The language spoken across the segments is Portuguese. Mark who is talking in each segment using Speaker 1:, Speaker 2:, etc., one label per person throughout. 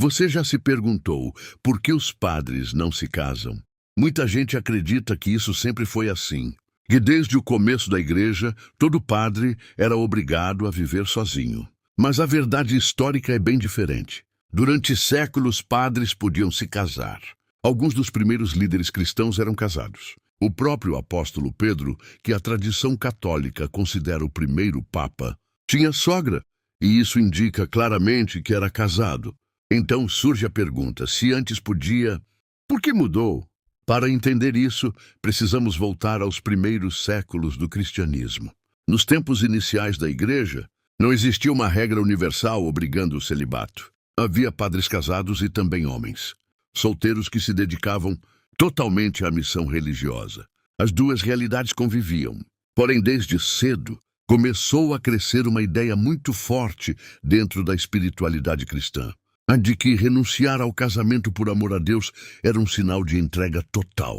Speaker 1: Você já se perguntou por que os padres não se casam? Muita gente acredita que isso sempre foi assim, que desde o começo da igreja, todo padre era obrigado a viver sozinho. Mas a verdade histórica é bem diferente. Durante séculos, padres podiam se casar. Alguns dos primeiros líderes cristãos eram casados. O próprio apóstolo Pedro, que a tradição católica considera o primeiro papa, tinha sogra, e isso indica claramente que era casado. Então surge a pergunta, se antes podia, por que mudou? Para entender isso, precisamos voltar aos primeiros séculos do cristianismo. Nos tempos iniciais da igreja, não existia uma regra universal obrigando o celibato. Havia padres casados e também homens, solteiros que se dedicavam totalmente à missão religiosa. As duas realidades conviviam. Porém, desde cedo, começou a crescer uma ideia muito forte dentro da espiritualidade cristã, a de que renunciar ao casamento por amor a Deus era um sinal de entrega total.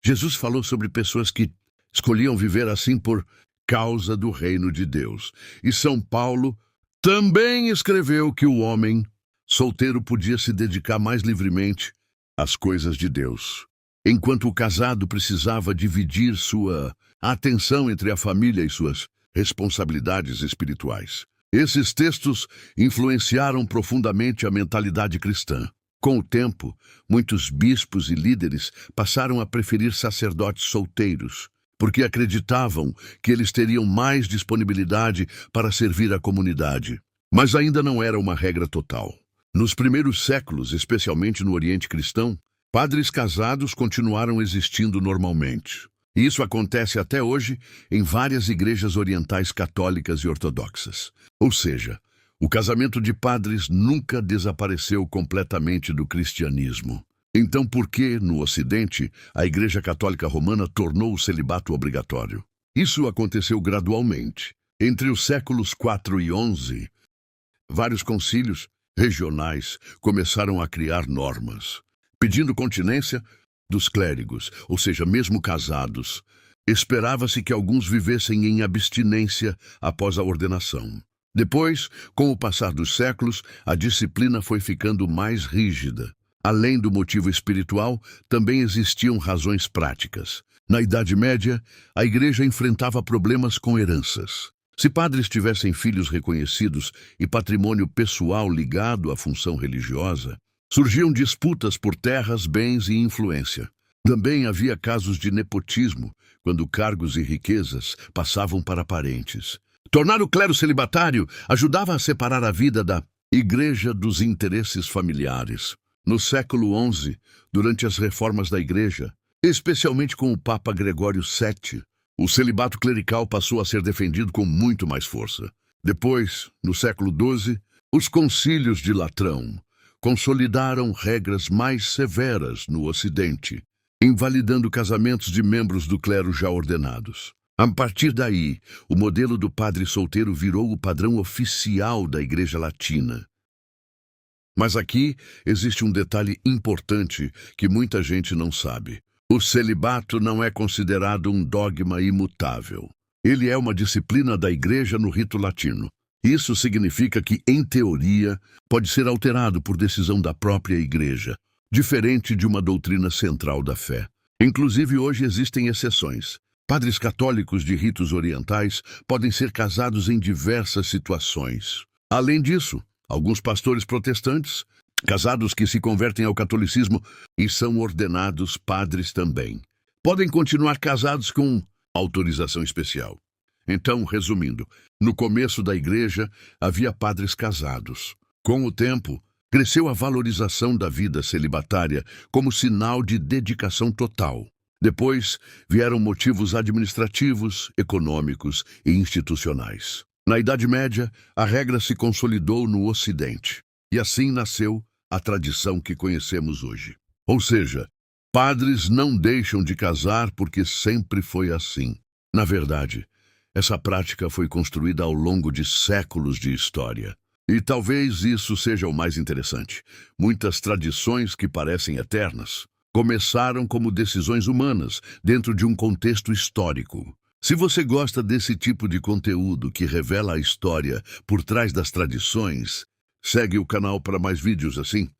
Speaker 1: Jesus falou sobre pessoas que escolhiam viver assim por causa do reino de Deus. E São Paulo também escreveu que o homem solteiro podia se dedicar mais livremente às coisas de Deus, enquanto o casado precisava dividir sua atenção entre a família e suas responsabilidades espirituais. Esses textos influenciaram profundamente a mentalidade cristã. Com o tempo, muitos bispos e líderes passaram a preferir sacerdotes solteiros, porque acreditavam que eles teriam mais disponibilidade para servir a comunidade. Mas ainda não era uma regra total. Nos primeiros séculos, especialmente no Oriente Cristão, padres casados continuaram existindo normalmente. E isso acontece até hoje em várias igrejas orientais católicas e ortodoxas. Ou seja, o casamento de padres nunca desapareceu completamente do cristianismo. Então, por que, no Ocidente, a Igreja Católica Romana tornou o celibato obrigatório? Isso aconteceu gradualmente. Entre os séculos IV e XI, vários concílios regionais começaram a criar normas, pedindo continência dos clérigos, ou seja, mesmo casados. Esperava-se que alguns vivessem em abstinência após a ordenação. Depois, com o passar dos séculos, a disciplina foi ficando mais rígida. Além do motivo espiritual, também existiam razões práticas. Na Idade Média, a igreja enfrentava problemas com heranças. Se padres tivessem filhos reconhecidos e patrimônio pessoal ligado à função religiosa, surgiam disputas por terras, bens e influência. Também havia casos de nepotismo, quando cargos e riquezas passavam para parentes. Tornar o clero celibatário ajudava a separar a vida da igreja dos interesses familiares. No século XI, durante as reformas da igreja, especialmente com o Papa Gregório VII, o celibato clerical passou a ser defendido com muito mais força. Depois, no século XII, os concílios de Latrão consolidaram regras mais severas no Ocidente, invalidando casamentos de membros do clero já ordenados. A partir daí, o modelo do padre solteiro virou o padrão oficial da Igreja Latina. Mas aqui existe um detalhe importante que muita gente não sabe. O celibato não é considerado um dogma imutável. Ele é uma disciplina da Igreja no rito latino. Isso significa que, em teoria, pode ser alterado por decisão da própria Igreja, diferente de uma doutrina central da fé. Inclusive, hoje existem exceções. Padres católicos de ritos orientais podem ser casados em diversas situações. Além disso, alguns pastores protestantes, casados que se convertem ao catolicismo e são ordenados padres também, podem continuar casados com autorização especial. Então, resumindo, no começo da igreja havia padres casados. Com o tempo, cresceu a valorização da vida celibatária como sinal de dedicação total. Depois, vieram motivos administrativos, econômicos e institucionais. Na Idade Média, a regra se consolidou no Ocidente, e assim nasceu a tradição que conhecemos hoje. Ou seja, padres não deixam de casar porque sempre foi assim. Na verdade, essa prática foi construída ao longo de séculos de história. E talvez isso seja o mais interessante. Muitas tradições que parecem eternas começaram como decisões humanas dentro de um contexto histórico. Se você gosta desse tipo de conteúdo que revela a história por trás das tradições, Segue o canal para mais vídeos assim.